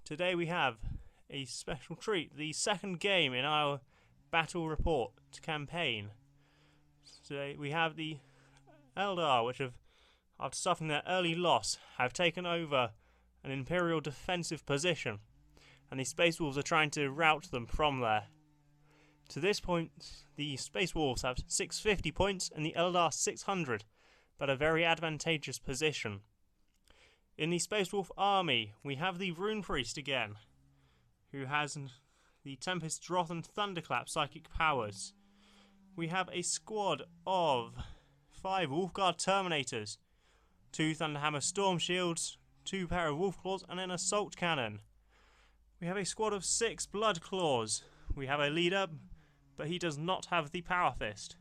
Today we have a special treat, the second game in our battle report campaign. Today we have the Eldar, which have, after suffering their early loss, have taken over an Imperial defensive position, and the Space Wolves are trying to rout them from there. To this point, the Space Wolves have 650 points and the Eldar 600, but a very advantageous position. In the Space Wolf army, we have the Rune Priest again, who has the Tempest, Wrath and Thunderclap psychic powers. We have a squad of 5 Wolfguard Terminators, 2 Thunderhammer Storm Shields, 2 pair of Wolf Claws and an Assault Cannon. We have a squad of 6 Blood Claws. We have a leader, but he does not have the Power Fist.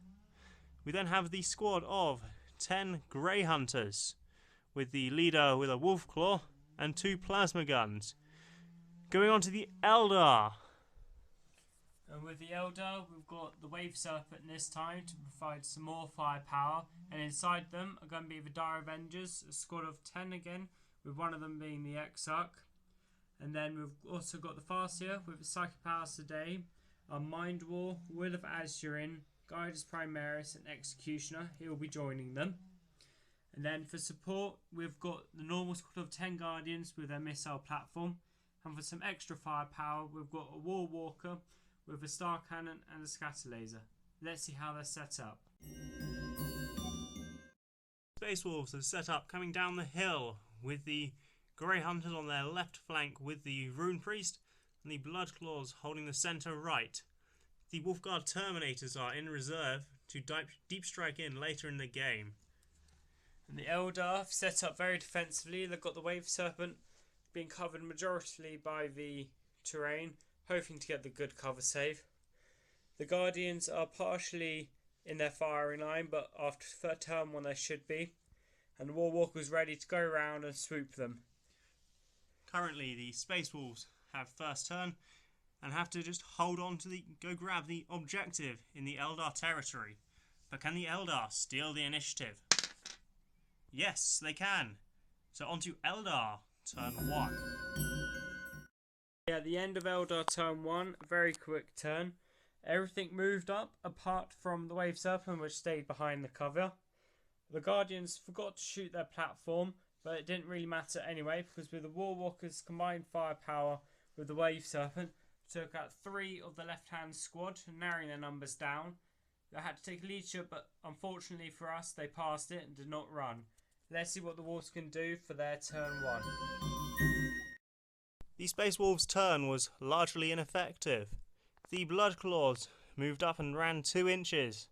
We then have the squad of 10 Grey Hunters, with the leader with a Wolf Claw and 2 Plasma Guns. Going on to the Eldar. And with the Eldar, we've got the Wave Serpent this time to provide some more firepower, and inside them are going to be the Dire Avengers, a squad of 10 again, with one of them being the Exarch. And then we've also got the Farseer with the Psychic Powers today, our Mind War, Will of Azurin, Guidus Primaris and Executioner. He will be joining them. And then for support, we've got the normal squad of 10 Guardians with their missile platform. And for some extra firepower, we've got a War Walker with a Star Cannon and a Scatter Laser. Let's see how they're set up. Space Wolves have set up coming down the hill with the Grey Hunters on their left flank with the Rune Priest and the Blood Claws holding the centre right. The Wolfguard Terminators are in reserve to deep strike in later in the game. And the Eldar have set up very defensively. They've got the Wave Serpent being covered majorly by the terrain, hoping to get the good cover save. The Guardians are partially in their firing line, but after third turn 1 they should be. And the War Walker's ready to go around and swoop them. Currently the Space Wolves have first turn and have to just hold on to go grab the objective in the Eldar territory. But can the Eldar steal the initiative? Yes, they can. So on to Eldar, turn 1. At the end of Eldar turn 1, a very quick turn. Everything moved up apart from the Wave Serpent, which stayed behind the cover. The Guardians forgot to shoot their platform, but it didn't really matter anyway, because with the War Walker's combined firepower with the Wave Serpent, took out 3 of the left-hand squad, narrowing their numbers down. They had to take leadership, but unfortunately for us, they passed it and did not run. Let's see what the Wolves can do for their turn 1. The Space Wolves' turn was largely ineffective. The Blood Claws moved up and ran 2 inches.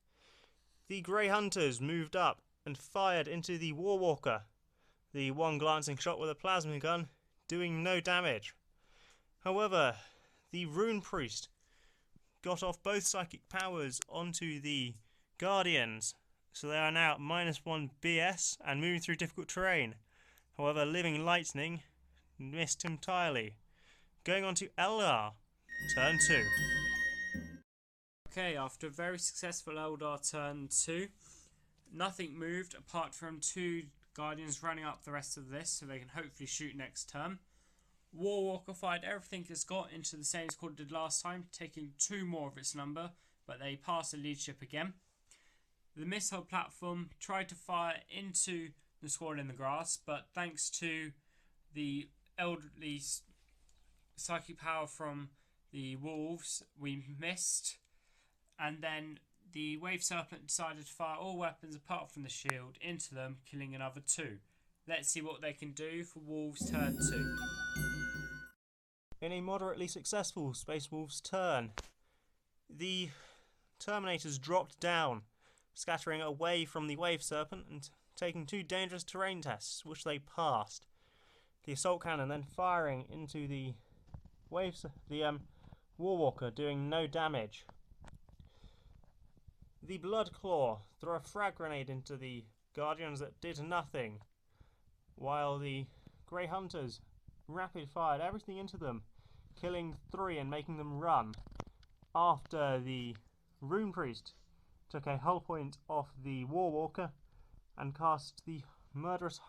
The Grey Hunters moved up and fired into the War Walker. The one glancing shot with a plasma gun doing no damage. However, the Rune Priest got off both psychic powers onto the Guardians, so they are now at -1 BS and moving through difficult terrain. However, Living Lightning missed entirely. Going on to Eldar, turn 2. Okay, after a very successful Eldar turn 2, nothing moved apart from 2 Guardians running up the rest of this, so they can hopefully shoot next turn. War Walker fired everything it's got into the same squad it did last time, taking 2 more of its number, but they passed the leadership again. The missile platform tried to fire into the squad in the grass, but thanks to the elderly psychic power from the Wolves, we missed. And then the Wave Serpent decided to fire all weapons apart from the shield into them, killing another 2. Let's see what they can do for Wolves turn 2. In a moderately successful Space Wolves turn, the Terminators dropped down, scattering away from the Wave Serpent and taking 2 dangerous terrain tests, which they passed. The Assault Cannon then firing into the War Walker, doing no damage. The Blood Claw threw a frag grenade into the Guardians that did nothing, while the Grey Hunters rapid fired everything into them, killing 3 and making them run, after the Rune Priest took a hull point off the War Walker and cast the murderous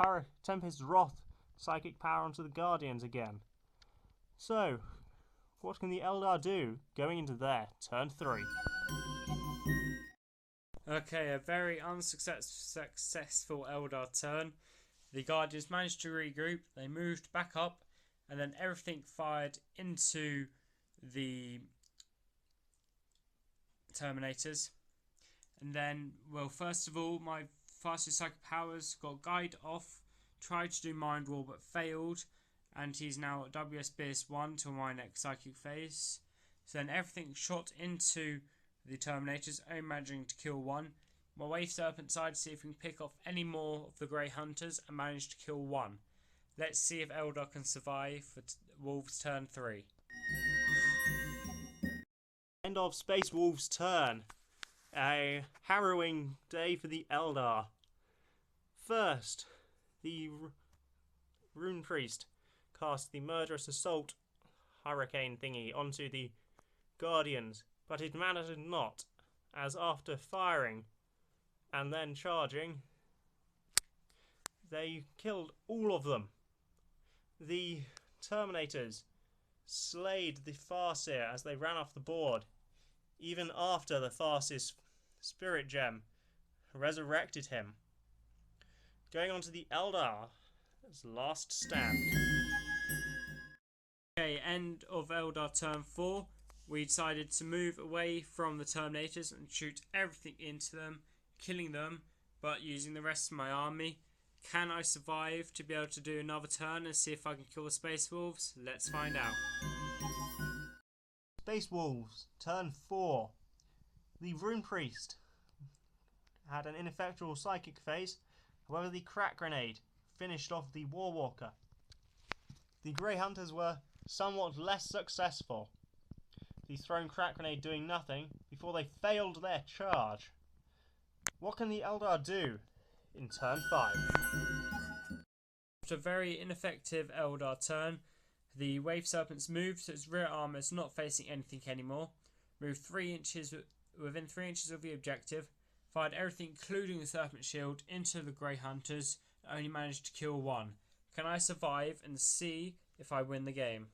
Tempest Wrath psychic power onto the Guardians again. So, what can the Eldar do going into their turn 3? Okay, a very unsuccessful Eldar turn. The Guardians managed to regroup, they moved back up, and then everything fired into the Terminators. And then, well, first of all, my fastest psychic powers got Guide off, tried to do Mind Wall but failed, and he's now at WSBS 1 till my next psychic phase. So then everything shot into the Terminators, only managing to kill one. My Wave Serpent decided to see if we can pick off any more of the Grey Hunters and managed to kill one. Let's see if Eldar can survive for Wolves turn 3. End of Space Wolves' turn. A harrowing day for the Eldar. First, the Rune Priest cast the Murderous Assault Hurricane thingy onto the Guardians, but it mattered not, as after firing and then charging, they killed all of them. The Terminators slayed the Farseer as they ran off the board, even after the Farseer's Spirit Gem resurrected him. Going on to the Eldar's last stand. Okay, end of Eldar turn 4. We decided to move away from the Terminators and shoot everything into them, killing them, but using the rest of my army. Can I survive to be able to do another turn and see if I can kill the Space Wolves? Let's find out. Space Wolves, turn 4. The Rune Priest had an ineffectual psychic phase, however the Crack Grenade finished off the Warwalker. The Grey Hunters were somewhat less successful, the thrown Crack Grenade doing nothing before they failed their charge. What can the Eldar do in turn 5? After a very ineffective Eldar turn, the Wave Serpents moved so its rear armour is not facing anything anymore, moved 3 inches within 3 inches of the objective, fired everything including the Serpent Shield into the Grey Hunters, and only managed to kill one. Can I survive and see if I win the game?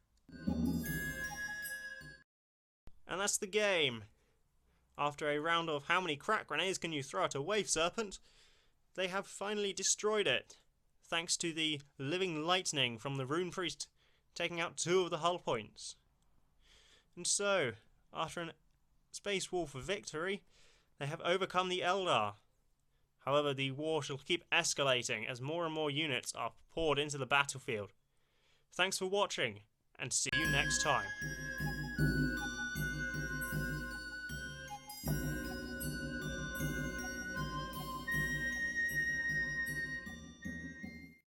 And that's the game. After a round of how many Crack Grenades can you throw at a Wave Serpent, they have finally destroyed it, thanks to the Living Lightning from the Rune Priest taking out 2 of the hull points. And so, after an Space Wolf victory, they have overcome the Eldar. However, the war shall keep escalating as more and more units are poured into the battlefield. Thanks for watching, and see you next time.